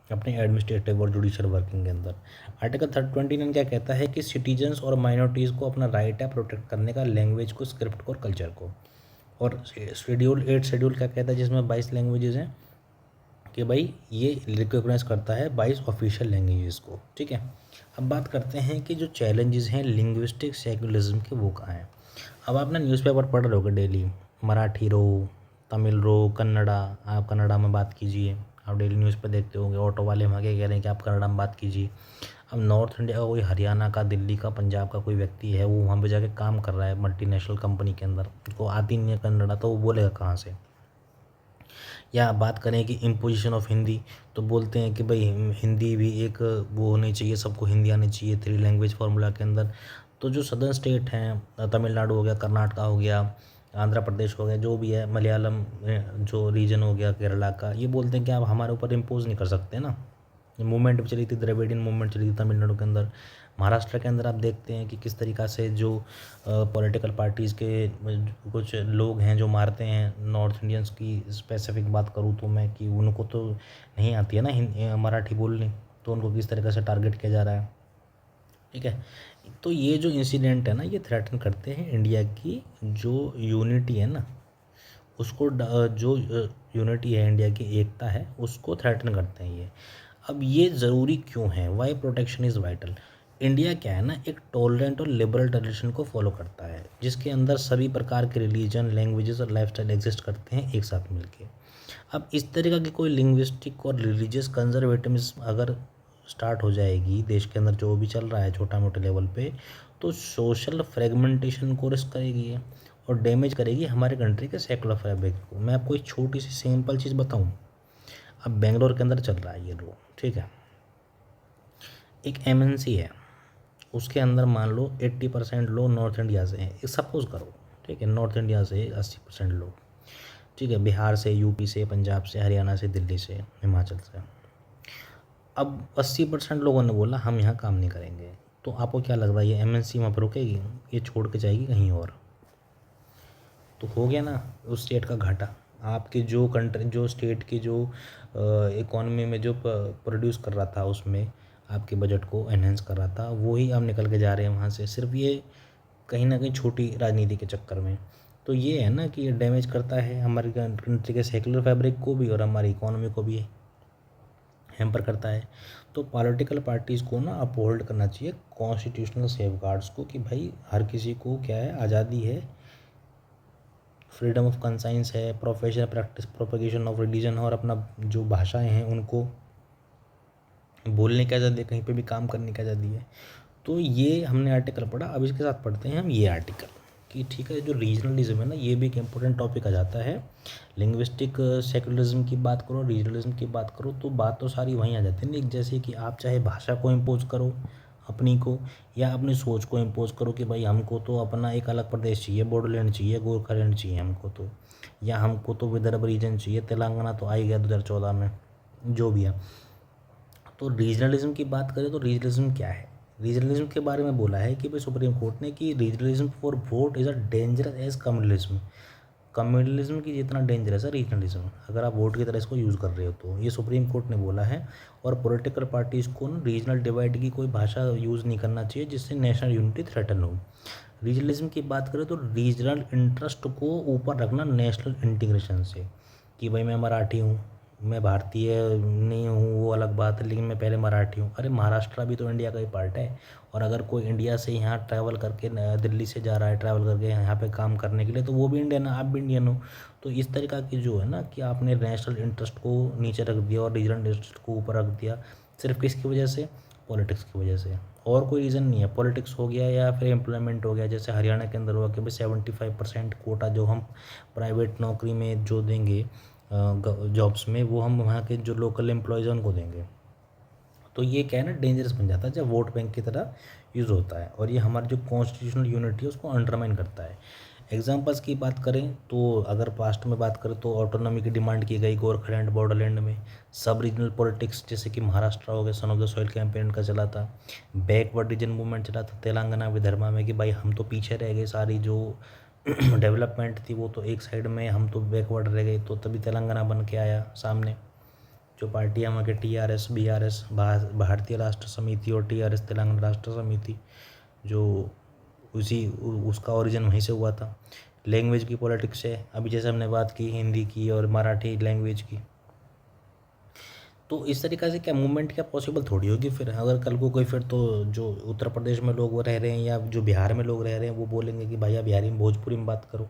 अपने एडमिनिस्ट्रेटिव और जुडिशल वर्किंग के अंदर। आर्टिकल 29 क्या कहता है कि सिटीजन्स और माइनॉरिटीज़ को अपना राइट है प्रोटेक्ट करने का लैंग्वेज को, स्क्रिप्ट को और कल्चर को। और शेड्यूल क्या कहता है जिसमें 22 लैंग्वेजेस हैं कि भाई ये रिकॉग्नाइज करता है 22 ऑफिशियल लैंग्वेजेस को। ठीक है, अब बात करते हैं कि जो चैलेंजेस हैं लिंग्विस्टिक सेक्युलरिज्म के वो कहाँ हैं। अब आपने न्यूज़पेपर पढ़ रहे होगे डेली, मराठी रो, तमिल रो, कन्नड़ा, आप कन्नड़ा में बात कीजिए। आप डेली न्यूज़ पे देखते होंगे ऑटो वाले वहाँ के कह रहे हैं कि आप कन्नड़ा में बात कीजिए। अब नॉर्थ इंडिया का कोई, हरियाणा का, दिल्ली का, पंजाब का कोई व्यक्ति है, वो वहाँ पे जाके काम कर रहा है मल्टीनेशनल कंपनी के अंदर, उसको आती नहीं है कन्नड़ा, तो वो बोलेगा कहाँ से। या बात करें कि इम्पोजिशन ऑफ हिंदी, तो बोलते हैं कि भाई हिंदी भी एक वो होनी चाहिए, सबको हिंदी आनी चाहिए 3 लैंग्वेज फार्मूला के अंदर। तो जो सदर्न स्टेट हैं, तमिलनाडु हो गया, कर्नाटका हो गया, आंध्र प्रदेश हो गया, जो भी है, मलयालम जो रीजन हो गया केरला का, ये बोलते हैं कि आप हमारे ऊपर इम्पोज नहीं कर सकते ना। मूवमेंट चली थी, द्रविडियन मूवमेंट चली थी तमिलनाडु के अंदर। महाराष्ट्र के अंदर आप देखते हैं कि किस तरीक़ा से जो पॉलिटिकल पार्टीज़ के कुछ लोग हैं जो मारते हैं नॉर्थ इंडियंस की। स्पेसिफिक बात करूँ तो मैं कि उनको तो नहीं आती है ना मराठी बोलनी, तो उनको किस तरीक़े से टारगेट किया जा रहा है। ठीक है, तो ये जो इंसिडेंट है ना, ये थ्रेटन करते हैं इंडिया की जो यूनिटी है ना, उसको जो यूनिटी है, इंडिया की एकता है, उसको थ्रेटन करते हैं ये। अब ये ज़रूरी क्यों है, why protection is vital. India क्या है ना, एक टॉलरेंट और लिबरल ट्रेडिशन को फॉलो करता है, जिसके अंदर सभी प्रकार के रिलीजन, लैंग्वेजेस और लाइफस्टाइल एग्जिस्ट करते हैं एक साथ मिलके। अब इस तरीक़ा की कोई लिंग्विस्टिक और रिलीजियस कंजर्वेटिव्स अगर स्टार्ट हो जाएगी देश के अंदर, जो भी चल रहा है छोटा मोटे लेवल पे, तो सोशल फ्रेगमेंटेशन को रिस्क करेगी ये, और डैमेज करेगी हमारे कंट्री के सेकुलर फैब्रिक को। मैं आपको एक छोटी सी सिंपल चीज़ बताऊं। अब बेंगलोर के अंदर चल रहा है ये लो, ठीक है, एक एमएनसी है, उसके अंदर मान लो 80% लोग नॉर्थ इंडिया से हैं, सपोज करो, ठीक है, नॉर्थ इंडिया से 80% लोग, ठीक है, बिहार से, यूपी से, पंजाब से, हरियाणा से, दिल्ली से, हिमाचल से। अब 80% लोगों ने बोला हम यहाँ काम नहीं करेंगे, तो आपको क्या लग रहा है ये एमएनसी वहाँ पर रुकेगी, ये छोड़ के जाएगी कहीं और? तो हो गया ना उस स्टेट का घाटा। आपके जो कंट्री, जो स्टेट की जो इकोनॉमी में जो प्रोड्यूस कर रहा था, उसमें आपके बजट को एनहेंस कर रहा था, वो ही आप निकल के जा रहे हैं वहाँ से, सिर्फ ये कहीं ना कहीं छोटी राजनीति के चक्कर में। तो ये है ना कि ये डैमेज करता है हमारी कंट्री के सेकुलर फैब्रिक को भी और हमारी इकोनॉमी को भी हैम्पर करता है। तो पॉलिटिकल पार्टीज़ को ना अपहोल्ड करना चाहिए कॉन्स्टिट्यूशनल सेफगार्ड्स को, कि भाई हर किसी को क्या है, आज़ादी है, फ्रीडम ऑफ कंसाइंस है, profession practice propagation of religion है, और अपना जो भाषाएं हैं उनको बोलने की आज़ादी है, कहीं पे भी काम करने की आज़ादी है। तो ये हमने आर्टिकल पढ़ा। अब इसके साथ पढ़ते हैं हम ये आर्टिकल कि ठीक है, जो रीजनलिज्म है ना, ये भी एक इम्पोर्टेंट टॉपिक आ जाता है। लिंग्विस्टिक सेकुलरिज्म की बात करो, रीजनलिज्म की बात करो, तो बात तो सारी वहीं आ जाती है ना। जैसे कि आप चाहे भाषा को इम्पोज करो अपनी को, या अपनी सोच को इम्पोज करो कि भाई हमको तो अपना एक अलग प्रदेश चाहिए, बॉर्डरलैंड चाहिए, गोरखालैंड चाहिए हमको तो, या हमको तो विदर्भ रीजन चाहिए, तेलंगाना तो आ ही गया 2014 में, जो भी है। तो रीजनलिज्म की बात करें तो रीजनलिज्म क्या है? रीजनलिज्म के बारे में बोला है कि भाई सुप्रीम कोर्ट ने कि regionalism for vote is a dangerous as communalism. Communalism की जितना डेंजरस है रीजनलिज्म, अगर आप वोट की तरह इसको यूज़ कर रहे हो तो, ये सुप्रीम कोर्ट ने बोला है। और पॉलिटिकल पार्टीज़ को ना रीजनल डिवाइड की कोई भाषा यूज़ नहीं करना चाहिए जिससे नेशनल यूनिटी थ्रेटन हो। रीजनलिज्म की बात करें तो रीजनल इंटरेस्ट को ऊपर रखना नेशनल इंटीग्रेशन से, कि भाई मैं मराठी हूँ, मैं भारतीय नहीं हूँ वो अलग बात है, लेकिन मैं पहले मराठी हूँ। अरे महाराष्ट्र भी तो इंडिया का ही पार्ट है, और अगर कोई इंडिया से यहाँ ट्रैवल करके दिल्ली से जा रहा है ट्रैवल करके यहाँ पे काम करने के लिए, तो वो भी इंडियन है, आप भी इंडियन हो। तो इस तरीका की जो है ना कि आपने नेशनल इंटरेस्ट को नीचे रख दिया और रीजनल इंटरेस्ट को ऊपर रख दिया, सिर्फ किसकी वजह से? पॉलिटिक्स की वजह से, और कोई रीज़न नहीं है। पॉलिटिक्स हो गया या फिर एम्प्लॉयमेंट हो गया, जैसे हरियाणा के अंदर हुआ कि भाई 75% कोटा जो हम प्राइवेट नौकरी में जो देंगे जॉब्स में, वो हम वहाँ के जो लोकल एम्प्लॉयज़ हैं उनको देंगे। तो ये क्या है ना, डेंजरस बन जाता है जब वोट बैंक की तरह यूज़ होता है, और ये हमारी जो कॉन्स्टिट्यूशनल यूनिटी है उसको अंडरमाइन करता है। एग्जांपल्स की बात करें तो अगर पास्ट में बात करें तो ऑटोनॉमी की डिमांड की गई गोरखलैंड, बॉर्डरलैंड में। सब रीजनल पॉलिटिक्स जैसे कि महाराष्ट्र हो गया, son of the soil campaign का चला था। बैकवर्ड रीजन मूवमेंट चला था तेलंगाना विदर्भा में कि भाई हम तो पीछे रह गए, सारी जो डेवलपमेंट थी वो तो एक साइड में, हम तो बैकवर्ड रह गए, तो तभी तेलंगाना बन के आया सामने। जो पार्टियाँ वहाँ के TRS BRS भारतीय राष्ट्र समिति और TRS तेलंगाना राष्ट्र समिति, जो उसका ओरिजिन वहीं से हुआ था। लैंग्वेज की पॉलिटिक्स है, अभी जैसे हमने बात की हिंदी की और मराठी लैंग्वेज की, तो इस तरीक़े से क्या मूवमेंट क्या पॉसिबल थोड़ी होगी फिर, अगर कल को कोई फिर तो जो उत्तर प्रदेश में लोग वो रह रहे हैं या जो बिहार में लोग रह रहे हैं वो बोलेंगे कि भैया बिहारी में भोजपुरी में बात करो,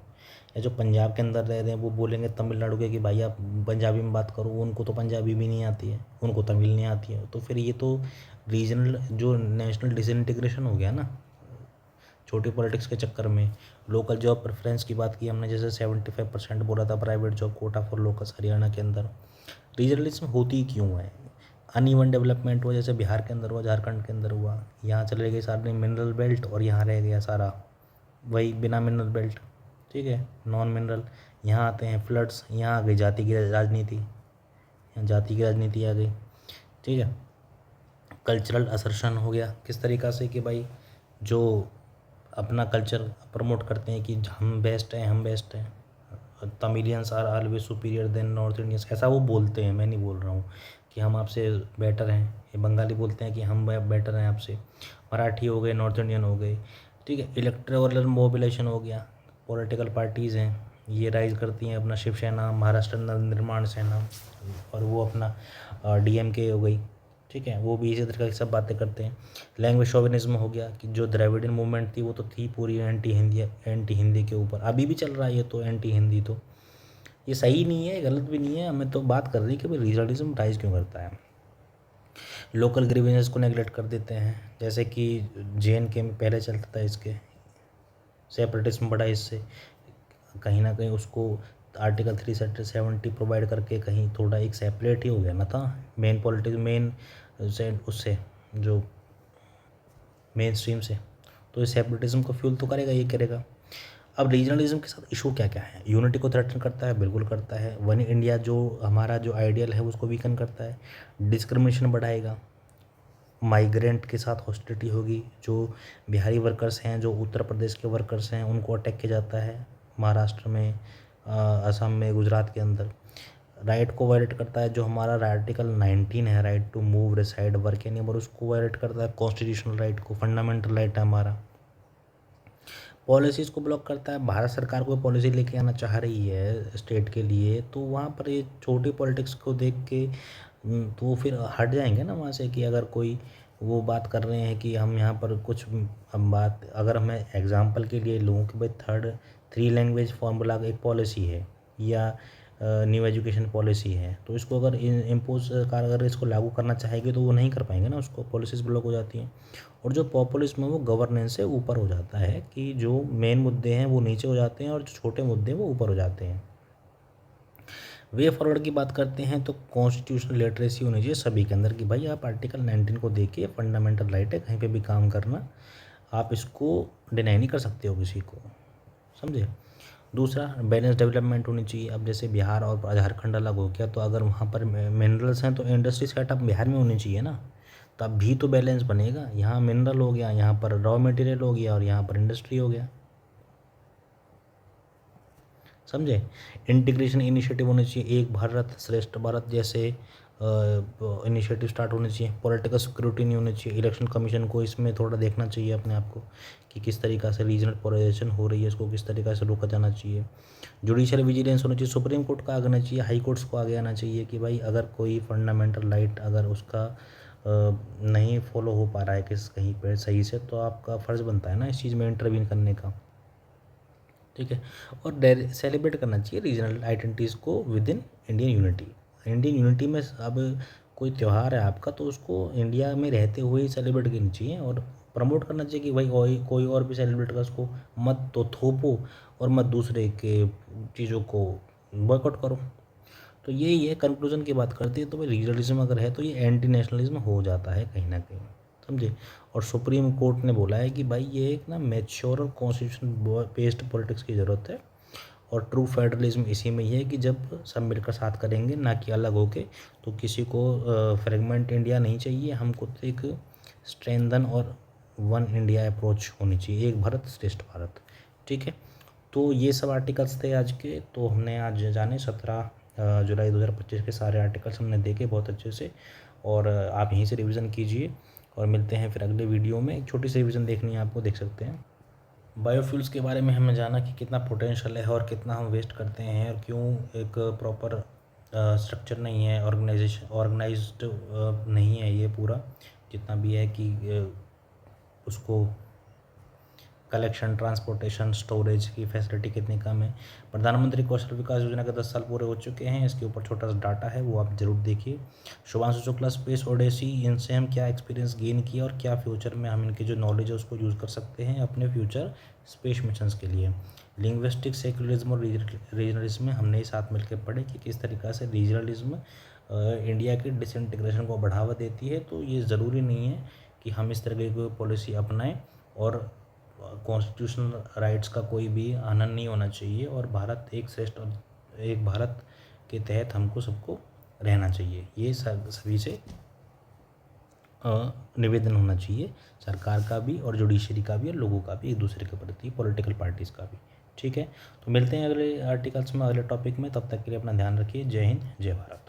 या जो पंजाब के अंदर रह रहे हैं वो बोलेंगे तमिलनाडु के कि भैया पंजाबी में बात करो, उनको तो पंजाबी भी नहीं आती है, उनको तमिल नहीं आती है, तो फिर ये तो रीजनल जो नेशनल डिसइंटीग्रेशन हो गया ना छोटी पॉलिटिक्स के चक्कर में। लोकल जॉब प्रेफरेंस की बात की हमने, जैसे 75% बोला था private job Kota for locals Haryana के अंदर। रीजनलिज्म होती क्यों है? अनइवन डेवलपमेंट हुआ, जैसे बिहार के अंदर हुआ, झारखंड के अंदर हुआ, यहाँ चले गए सारे मिनरल बेल्ट और यहाँ रह गया सारा वही बिना मिनरल बेल्ट, ठीक है, नॉन मिनरल। यहाँ आते हैं फ्लड्स, यहाँ आ गई जाति की राजनीति, यहाँ जाति की राजनीति आ गई, ठीक है। कल्चरल असर्शन हो गया, किस तरीक़ा से कि भाई जो अपना कल्चर प्रमोट करते हैं कि हम बेस्ट हैं, हम बेस्ट हैं, Tamilians are always superior than north Indians, ऐसा वो बोलते हैं, मैं नहीं बोल रहा हूँ कि हम आपसे बेटर हैं। ये बंगाली बोलते हैं कि हम बेटर हैं आपसे, मराठी हो गए, नॉर्थ इंडियन हो गए, ठीक है। इलेक्टोरल मोबिलेशन हो गया, पॉलिटिकल पार्टीज़ हैं ये राइज करती हैं अपना, शिवसेना, महाराष्ट्र निर्माण सेना, और वो अपना DMK हो गई, ठीक है, वो भी इसी तरह की सब बातें करते हैं। लैंग्वेज शोविनिज्म हो गया कि जो द्रविडियन मूवमेंट थी वो तो थी पूरी एंटी हिंदी के ऊपर, अभी भी चल रहा है ये तो एंटी हिंदी, तो ये सही नहीं है, गलत भी नहीं है, हमें तो बात कर रही है कि भाई रीजनलिज्म राइज क्यों करता है। लोकल ग्रीवेंसेस को नेगलेक्ट कर देते हैं, जैसे कि JNK में पहले चलता था इसके सेपरेटिज्म बड़ा, इससे कहीं ना कहीं उसको आर्टिकल 370 प्रोवाइड करके कहीं थोड़ा एक सेपरेट ही हो गया ना था मेन पॉलिटिक्स, मेन से उससे जो मेन स्ट्रीम से, तो इस सेपरेटिज्म को फ्यूल तो करेगा, ये करेगा। अब रीजनलिज्म के साथ इशू क्या क्या है? यूनिटी को थ्रेटन करता है, बिल्कुल करता है। वन इंडिया जो हमारा जो आइडियल है उसको वीकन करता है, डिस्क्रिमिनेशन बढ़ाएगा, माइग्रेंट के साथ हॉस्टिलिटी होगी, जो बिहारी वर्कर्स हैं, जो उत्तर प्रदेश के वर्कर्स हैं, उनको अटैक किया जाता है महाराष्ट्र में, असम में, गुजरात के अंदर। राइट को वायलेट करता है, जो हमारा आर्टिकल 19 है, right to move, reside, work any, और उसको वायलेट करता है, कॉन्स्टिट्यूशनल राइट को, फंडामेंटल राइट है हमारा। पॉलिसीज़ को ब्लॉक करता है, भारत सरकार कोई पॉलिसी लेके आना चाह रही है स्टेट के लिए, तो वहाँ पर ये छोटी पॉलिटिक्स को देख के तो वो फिर हट जाएंगे ना वहाँ से, कि अगर कोई वो बात कर रहे हैं कि हम यहाँ पर कुछ, हम बात अगर मैं एग्जांपल के लिए लूँ कि भाई 3 लैंग्वेज फार्मूला एक पॉलिसी है या न्यू एजुकेशन पॉलिसी है, तो इसको अगर इम्पोज सरकार अगर इसको लागू करना चाहेगी तो वो नहीं कर पाएंगे ना, उसको पॉलिसीज़ ब्लॉक हो जाती हैं। और जो पॉपुलिज्म है वो गवर्नेंस से ऊपर हो जाता है, कि जो मेन मुद्दे हैं वो नीचे हो जाते हैं और जो छोटे मुद्दे हैं वो ऊपर हो जाते हैं। वे फॉरवर्ड की बात करते हैं तो कॉन्स्टिट्यूशनल लिटरेसी होनी चाहिए सभी के अंदर, कि भाई आप आर्टिकल 19 को देखिए, फंडामेंटल राइट है कहीं पे भी काम करना, आप इसको डिनाई नहीं कर सकते हो किसी को, समझे। दूसरा, बैलेंस डेवलपमेंट होनी चाहिए। अब जैसे बिहार और झारखंड अलग हो गया, तो अगर वहाँ पर मिनरल्स हैं तो इंडस्ट्री सेटअप बिहार में होनी चाहिए ना, तब भी तो बैलेंस बनेगा। यहाँ मिनरल हो गया, यहाँ पर रॉ मटेरियल हो गया और यहाँ पर इंडस्ट्री हो गया, समझे। इंटीग्रेशन इनिशिएटिव होने चाहिए, एक भारत श्रेष्ठ भारत जैसे इनिशिएटिव स्टार्ट होने चाहिए। पॉलिटिकल सिक्योरिटी नहीं होनी चाहिए, इलेक्शन कमीशन को इसमें थोड़ा देखना चाहिए अपने आप को कि किस तरीक़ा से रीजनल पोलराइजेशन हो रही है, इसको किस तरीक़ा से रोका जाना चाहिए। जुडिशियल विजिलेंस होना चाहिए, सुप्रीम कोर्ट का आगे आना चाहिए, हाई कोर्ट्स को आगे आना चाहिए कि भाई अगर कोई फंडामेंटल राइट अगर उसका नहीं फॉलो हो पा रहा है कहीं पर सही से, तो आपका फ़र्ज़ बनता है ना इस चीज़ में इंटरवीन करने का, ठीक है। और सेलिब्रेट करना चाहिए रीजनल आइडेंटिटीज़ को with in Indian unity. Indian unity में अब कोई त्यौहार है आपका तो उसको इंडिया में रहते हुए ही सेलिब्रेट करनी चाहिए और प्रमोट करना चाहिए कि भाई कोई और भी सेलिब्रेट कर, उसको मत तो थोपो और मत दूसरे के चीज़ों को बॉयकॉट करो। तो यही है, कंक्लूजन की बात करते हैं तो भाई रीजनलिज्म अगर है तो ये एंटी नेशनलिज्म हो जाता है कहीं ना कहीं, समझे। और सुप्रीम कोर्ट ने बोला है कि भाई ये एक ना मैच्योर और कॉन्स्टिट्यूशन बेस्ड पॉलिटिक्स की ज़रूरत है, और ट्रू फेडरलिज्म इसी में ही है कि जब सब मिलकर साथ करेंगे, ना कि अलग होके। तो किसी को फ्रेगमेंट इंडिया नहीं चाहिए, हमको तो एक स्ट्रेंथन और वन इंडिया अप्रोच होनी चाहिए, एक भारत श्रेष्ठ भारत, ठीक है। तो ये सब आर्टिकल्स थे आज के। तो हमने आज जाने 17 जुलाई 2025 के सारे आर्टिकल्स हमने देखे बहुत अच्छे से, और आप यहीं से रिवीजन कीजिए और मिलते हैं फिर अगले वीडियो में। एक छोटी सी रिवीजन देखनी है आपको, देख सकते हैं। बायोफ्यूल्स के बारे में हमने जाना कि कितना पोटेंशियल है और कितना हम वेस्ट करते हैं, और क्यों एक प्रॉपर स्ट्रक्चर नहीं है, ऑर्गेनाइज्ड नहीं है ये पूरा जितना भी है, कि उसको कलेक्शन, ट्रांसपोर्टेशन, स्टोरेज की फैसिलिटी कितनी कम है। प्रधानमंत्री कौशल विकास योजना के 10 साल पूरे हो चुके हैं, इसके ऊपर छोटा सा डाटा है, वो आप ज़रूर देखिए। शुभांशु शुक्ला, स्पेस ओडेसी, इनसे हम क्या एक्सपीरियंस गेन किया और क्या फ्यूचर में हम इनकी जो नॉलेज है उसको यूज़ कर सकते हैं अपने फ्यूचर स्पेस मिशंस के लिए। लिंग्विस्टिक सेक्युलरिज्म और रीजनलिज्म में हमने साथ मिलकर पढ़े कि किस तरीक़ा से रीजनलिज्म इंडिया के डिसइंटीग्रेशन को बढ़ावा देती है। तो ये ज़रूरी नहीं है कि हम इस तरह की कोई पॉलिसी अपनाएं, और कॉन्स्टिट्यूशनल राइट्स का कोई भी हनन नहीं होना चाहिए, और भारत एक श्रेष्ठ और एक भारत के तहत हमको सबको रहना चाहिए। ये सभी से निवेदन होना चाहिए, सरकार का भी और जुडिशरी का भी और लोगों का भी, एक दूसरे के प्रति, पॉलिटिकल पार्टीज़ का भी। ठीक है, तो मिलते हैं अगले आर्टिकल्स में, अगले टॉपिक में। तब तक के लिए अपना ध्यान रखिए। जय हिंद, जय भारत।